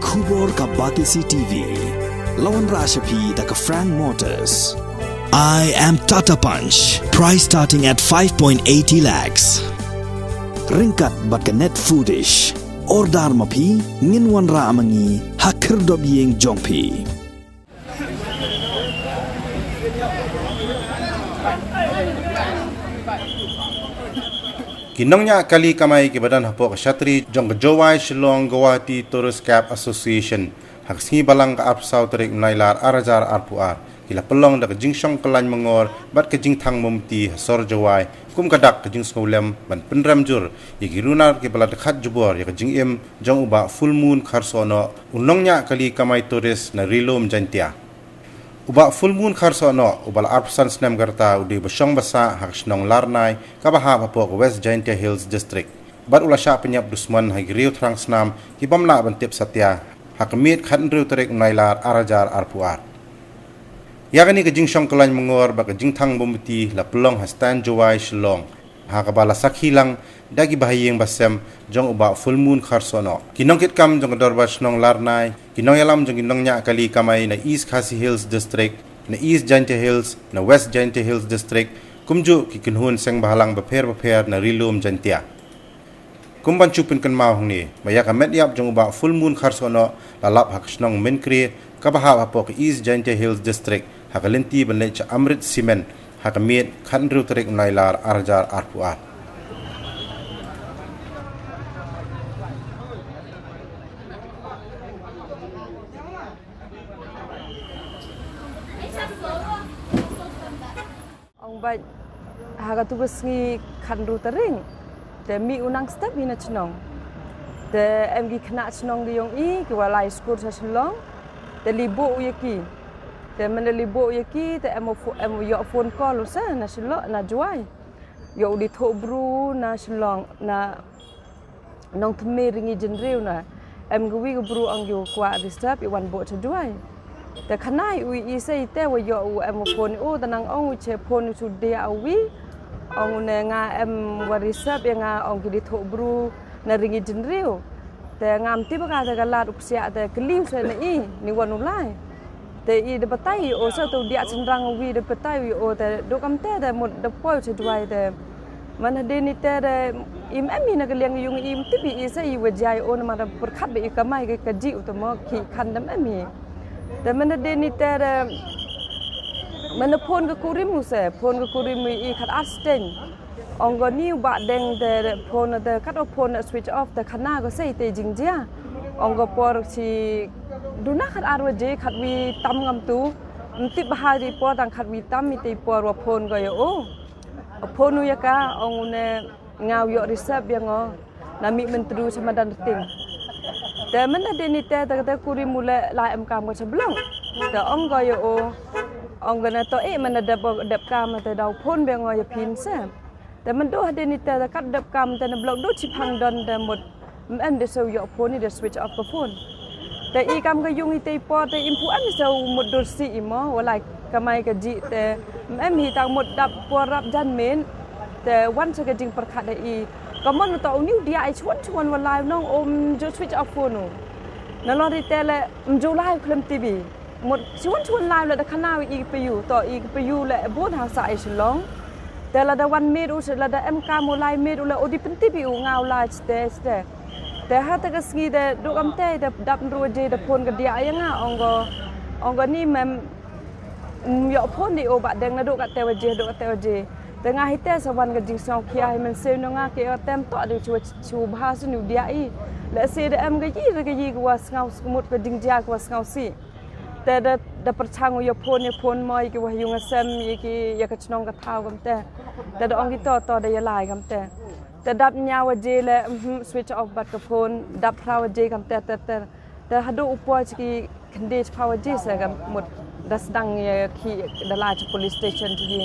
Jubor ka Batisi TV. Lawan Rashapi da ka Frank Motors. I am Tata Punch. Price starting at 5.80 lakhs. Ringkat bat ka net foodish. Ordar mapi nginwan ra amangi hakir dob yeng jongpi. Kinongnya kali kamai ke badan hapok Shatri jong Jowai Shillong Guwahati Tourist Cap Association hak singi balang ka apsau terik menailar arajar arpuar kila pelong dak jingsong kelany mengor bat ke jingthang mumti hasor Jowai kum kadak ke jing skolem ban Pynrem jur yagi runar ke bala Dkhat Jubor ya Jingim jong uba Fullmoon Kharsahnoh unongnya kali kamai tourist na rilom jantia uba Fullmoon Kharsahnoh ubal arpsan snem garta udi besong basa hak snong larnai kabaha bapok West Jsgtca Hills District bat ula Shah penyap dusman hagi riu terang snam ki bamla bantip satya hak mit khat riu terek nailar arajar arpuar yagani ke jingsong kelany mengor ba ke jingthang bomti la pelong hastan Jowai Shillong hak bala sakhilang dagi bahayeng basem jong uba Fullmoon Kharsahnoh kinong kit kam jong dorba snong larnai kinong yalam jong kinongnya kali kamai na East Kharsahnoh Hills District na East Jsgtca Hills na West Jsgtca Hills District kumju ki kinhun seng bahalang beper na rilum jantia kumban chupin kan mau hni maya ka met yap jong uba Fullmoon Kharsahnoh lalap hak snong menkri kabaha apok East Jsgtca Hills District hakalenti banle cha amrit cement hakamit khanru terek nailar arjar arpuar Baik, harga tu bersih khanru tering, demi unang step ina cenong, de MG kena cenong di yong I, kewalai skor seselong, de libu uyaki, de mana libu uyaki, de emo yok phone call usa na selok na juai, yok di thobru na selong na nong thme ringi jenriu na, MGwi gebru ang yo kuat disturb iwan bo cejuai.แต่ขณะวิอีเซเตวโยอูเอ็มโฟนอูตนังองวิเชพนสุดเดียวิองเนงาเอ็มวาริซับยังงาองกิดิโถบรูนริงิจินริวแต่งามที่ประกาศกันลาดอุปเสียแต่กลิ้วเสนอีนิวันอุไลแต่อีเดปไตโอเซตัวเดียฉันรังวิเดปไตวิโอแต่ดูคำเตแต่หมดเดปอยจะด้วยแต่มันเดนิเตแต่อิมเอ็มมีนักเลี้ยงยุงอิมที่ปีอีเซอีวจายโอนมาประคับไปอีกไม่ก็จิอุตมะขีคันดำเอ็มมีแต่มันเดนิเตอร์มันพ่นกับคูริมุเสพ่นกับคูริมุอีขัดอัดสเตนองก็นิวบะเดงแต่พ่นแต่ขัดเอาพ่นสวิตช์ออฟแต่ขณะก็ใส่เตจิงเจียองก็ปอร์ชีดูนักขัดอารวเจขัดวีตั้มงำตูมันติดบ้าที่ปอร์ต่างขัดวีตั้มมีตีปอร์ว่าพ่นก็อยู่พ่นนุยกะองเนี่ยเงาอยู่ริเซบยังอ๋อนามิมันตรูชมาดันติงแต่มันเดนิเตแต่คูริมุเลลายกามก็จะบลังแต่องก็อยู่องก็เนี่ยตัวมันดับกามแต่ดาวพ่นเบียงอยพินเสแต่มันดูเดนิเตแต่กัดดับกามแต่เนี่ยบลังดูชิพังดอนแต่หมดมันเดซอยพ่นนี่เดสวิตช์ออฟกับพ่นแต่อีกามก็ยุ่งอีเตปอแต่อิมพูอันเซาหมดดูสิอิมอว่าไรก็ไม่ก็จีแต่มันมีต่างหมดดับปวรับจันเมนแต่วันสกจิงประคัดได้อีก็มันตัวนิ้วเดียไอชวนวันไลฟ์น้องอมจะสวิตช์ออฟโฟนูนั่นเราที่แต่ละมันจะไลฟ์คลิปทีวีหมดชวนไลฟ์เลยแต่ข้างหน้าอีกไปอยู่ต่ออีกไปอยู่แหละบูธหาสายฉลองแต่ละวันเมดูเสร็จละเอ็มกาโมไลฟ์เมดูเลยโอดีเป็นทีวีเงาไลฟ์แต่ถ้าแต่ก็สกีแต่ดูคำเตะแต่ดับรัวเจแต่พ่นกับเดียยังอ่ะองก็นี่มันยอพ่นดีโอบะเด้งนะดูกับเตวเจแต่งานที่เตะสวรรค์กับจิงสองขี้ให้มันเซลล์งานเกี่ยวเต็มต่อเดี๋ยวชูบาสนิวเดียอีและเสียเอ็มก็ยี่กว่าสงาสมุดกับจิงเจียกว่าสงาสีแต่เดประชังวิพ่นมอยกับว่ายุงเซมยี่กี่ยากระชนองกระเท้ากันแต่ดองกี่ต่อได้ยาลายกันแต่ดับยาวเจและสวิตช์ออฟบัตกับพ่นดับพราวเจกันแต่ฮัดดูอุปกรณ์ที่คันเดชพาวเจสกันหมดดัสดังยี่ขี้ดลาจาก police station ที่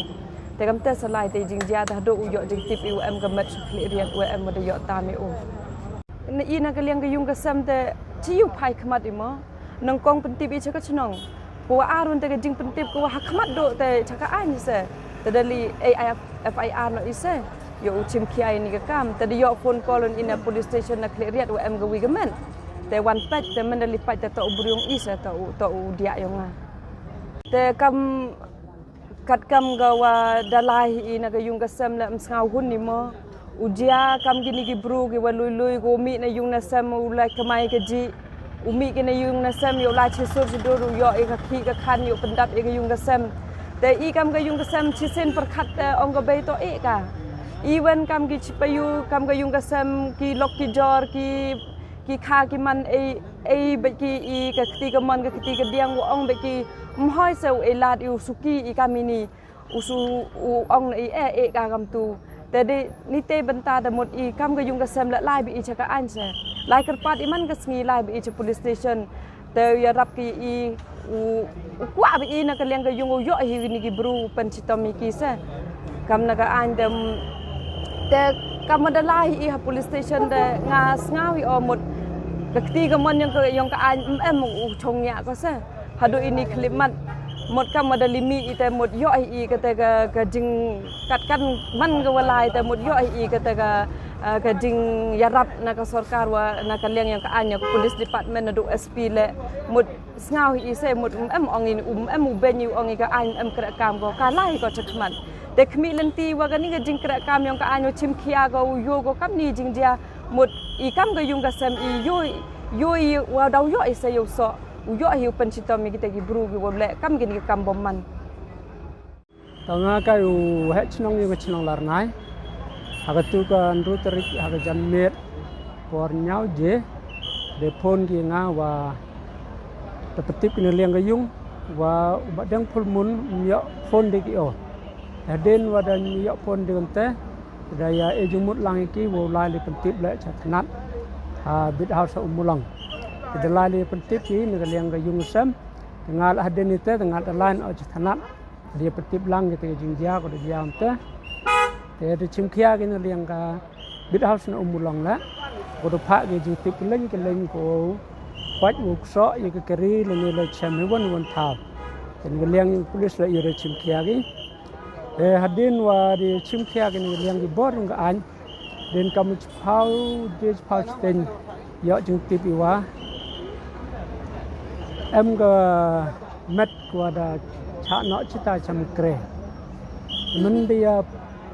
แต่กำเตะสลายแต่จริงๆแต่ดูอุยจริงทิพย์UMกำมัดสุขเรียนUMมาได้ยอดตามอยู่นี่นักเลี้ยงก็ยุ่งกับซ้ำแต่ที่อยู่ภายขมัดอีมั้งนังกองเป็นทิพย์อีชักก็ชนองกูว่าอารุณแต่ก็จริงเป็นทิพย์กูว่าหักขมัดดูแต่ชักก็อ้ายนี่เสแต่เดลี AIFIR น่ะอีเสอยู่ชิมขี้ไอ้นี่ก็กำแต่ได้ยอดคนกอลอินใน police station นักเรียนUMก็วิ่งกัน แต่วันเป็ดแต่มันได้ลิปัดแต่ตัวบุญยงอีสตัวเดียยงอ่ะแต่กัดกำก็ว่าดาลายอีนักยุงกระเซมและมสาวหุ่นนี่มั้งอุจยากำกินกิบรูกิว่าลุยกูมีในยุงนัสเซมอุไลกไม่กจีมีกินในยุงนัสเซมอยู่ลายชิสุดชิดูยอเอกขี้กะคันอยู่เป็นดับเอกยุงกระเซมแต่อีกำก็ยุงกระเซมชิเซนประคัดแต่องกเบยตัวเอกะอีเวนกำกิชิปยูกำก็ยุงกระเซมกิลกกิจอร์กิขากิมันเอเบกีอีกะตีกมันกะตีกะเดียงวองเบกีมห้อยเซลเอลาดอยู่สุกี้อีกามินีอุสุองในเอกากำตูแต่นี่เตบันตาแต่หมดอีกำก็ยุงกระเซมและไล่ไปอีชักอันเสไล่กระปัดอีมันก็สงีไล่ไปอีชัก police station แต่ยารับกีอีกว่าไปอีนักเลี้ยงก็ยุงย่อยฮินิกิบรูเป็นชิตอมิกีเสกำนักอันแต่กำมันได้ไล่อีฮะ police station แต่งาสงาวิอหมดกะตีกำมันยังก็อันชงยาก็เสหาดูอินี่คลิปมันหมดกำมาดลิมีแต่หมดย่อยอีกแต่ก็จึงกัดกันมันก็วลายแต่หมดย่อยอีกแต่ก็จึงยารับนักสรการว่านักเลี้ยงยังก็อันยัง police department นักดู SP และหมดสงาอีเสหมดองอินอุเบนยูองอิก็อันกระกำก็การไล่ก็จะขมันแต่ขมิลันตีว่ากันนี่ก็จึงกระกำยังก็อันยังชิมเคียก็โยก็กับนี่จึงเดียหมดอีกำก็ยุงกับเซมอีย่อยว่าดาวย่อยเสียอยู่สอุยหิวเป็นชิตามีกิตกิบรูกิวเละกัมกินกิกัมบอมมันตอนนั้นก็อยู่เฮชนองอยู่กับชนองลาร์ไนหากตุกันรู้ตริกหากจันเมดปอร์เนาเจเดพอนกิงาว่าแต่ปฏิกิริยายุงว่าบัดยังพุลมุนมียฟอนเด็กอ๋อแต่เด่นว่าดันมียฟอนเดิมแต่ได้ยาเอจุมุดลังกีวัวลายเลยเป็นติบและชัดนัดบิดฮาวส์มุลังแต่ลายเลยเป็นติบนี้นึกเลี้ยงกับยุงซ้ำแต่งานหัดเดนิเตอร์แต่งานลายเอาชัดนัดเดียเป็นติบลังgituจิงเดียก็เดียมแต่ได้ชิมเคียกินเลี้ยงกับบิดฮาวส์มุลังละก็ดูพักกินจิงติบเล่นก็เล่นก็ปัดมุกซ้อยังก็กรีเล่นเลยเชื่อมวันท้าแต่เลี้ยงพลิสเลยอยู่ในชิมเคียกิหัดดินว่าdiชิมเคียกันเลี้ยงที่บอร์งอันเดินกำมือเผาเดือดเผาสเตนเยอะจึงติดอีว่าก็เม็ดกว่าได้ชาเนาะชิตาชมเกรมันเดีย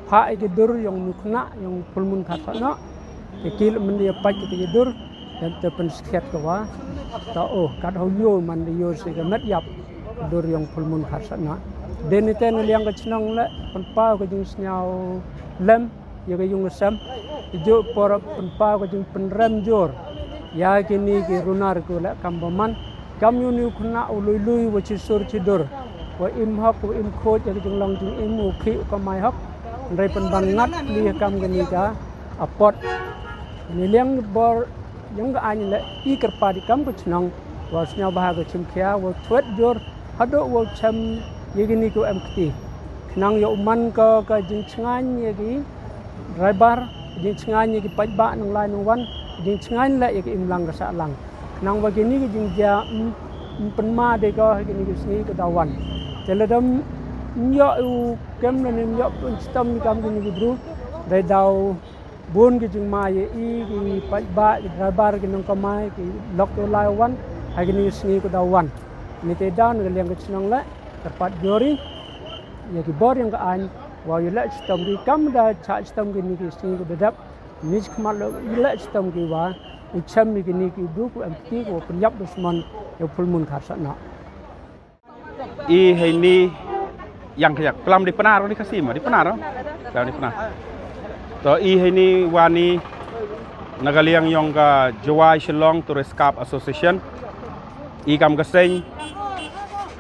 พาไอ้กระดูยังมีขนายังพุลมุนขัดเนาะแต่กิลมันเดียไปกระดูdan terpensihat kawa tao kat hoyo man yo sega met yap dur yang Fullmoon Kharsahnoh den iten liang ka chnong le panpa ko jing snyau lem ya ka yung sam jo por panpa ko jing Pynrem jor ya kini ki runar ko le kambaman kamyuni khuna ului lui wa chi sur chi dur wa im hok wa im khoj ya jing long jing im mu khi ka mai hok rai pan ban ngat li kam gani ka apot ni liang bor yang ga ani le I kerpa di kam ko chnong wa snyau bah ko chimkhia wa thwet jor hado wa cham yegini ko amkti nang yo man ko ka jing chngan yegi raibar jing chngan yegi pajba nang lai nang wan jing chngan le yegi imlang ka sa lang nang wa gini ki jing ja penma de ko gini ki sni ko dawan teledam yo u kem ne yo stam kam gini ki bru dai daw bun ki jing ma ye I ki pajba raibar ki nang kamai ki lok to lai wan ha gini sni ko dawan ni te dan ga liang ka chnong le terpat jori ya ki bor yang ka an wa yu le stom ki kam da cha stom ki ni ki sni ko dadap ni khmal le le stom ki wa u cham ni ki ni ki du ko amti ko penyap dusman ya Fullmoon Kharsahnoh I hai ni yang kayak kelam di penar ni kasih mah di penar kelam di penar to I hai ni wani nagaliang yong ka Jawai Shillong Tourist Club Association I kam kaseng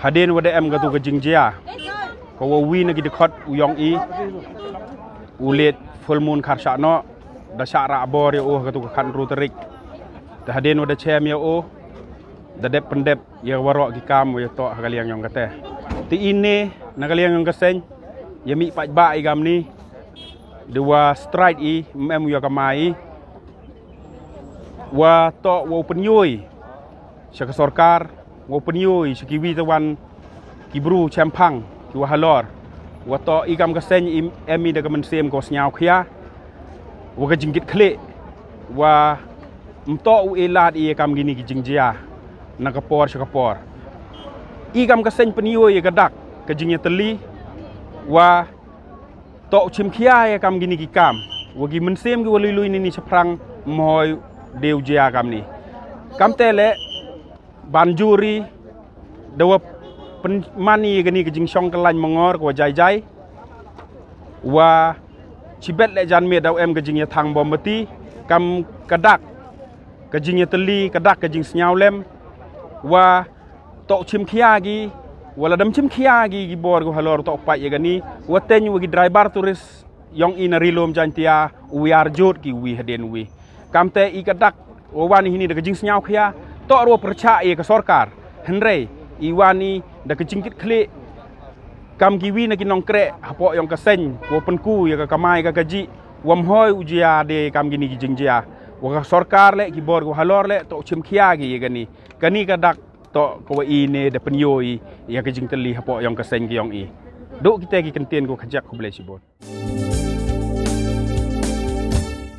hadin wada em gatu ke Jingtca ko wi na Dkhat uyong I ulit Fullmoon Kharsahnoh da syara bor ya gatu ke kan ruterik da hadin wada chem ya da dep pendep ya warok ki kam ya to kaliang yong kate ti ini nagaliang yong kaseng ya mi pajba I gam ni dua strike I em ya kamai wa to wo penyui syaka sarkar wo penyui sekiwi tawan kibru champang ki wa halor wa to I kam kaseng emi da kamen sem ko snyau khia wa ka jingit khle wa mto uelat ia kam gini ki jingjia na kapor shakapor i kam ka sen penio ia gadak ke jingnya teli wa to chimkhia ia kam gini ki kam wagi mensem ki walui ni seprang moy deu jia kam ni kam tele banjuri dawa mani gini ke jing shong kalain mongor ko jai wa chibet le jan me daw em ke jingnya thang bombati kam kadak ke jingnya teli kadak ke jing senyau lem wa to chimkhia gi wala dam chimkhia gi bor go halor to pa ye gani wa ten wi driver turis yong ina rilom jantia wi arjot ki wi heden wi kamte I kadak wani hini de jing senyau khia to ro percha ye ke sorkar henre I wani de ke jingkit khle kam kiwi na kinong kre hapo yong kaseng wo penku ya ka kamai ka gaji wam hoi ujia de kam gini ki jingjia wa sorkar le ki bor go halor le to chimkhia gi ye gani kani kadak to ko I ne de penyoi ya ke jingteli hapo yong kaseng ki yong I do kita ki kentien go khajak ko ble sibot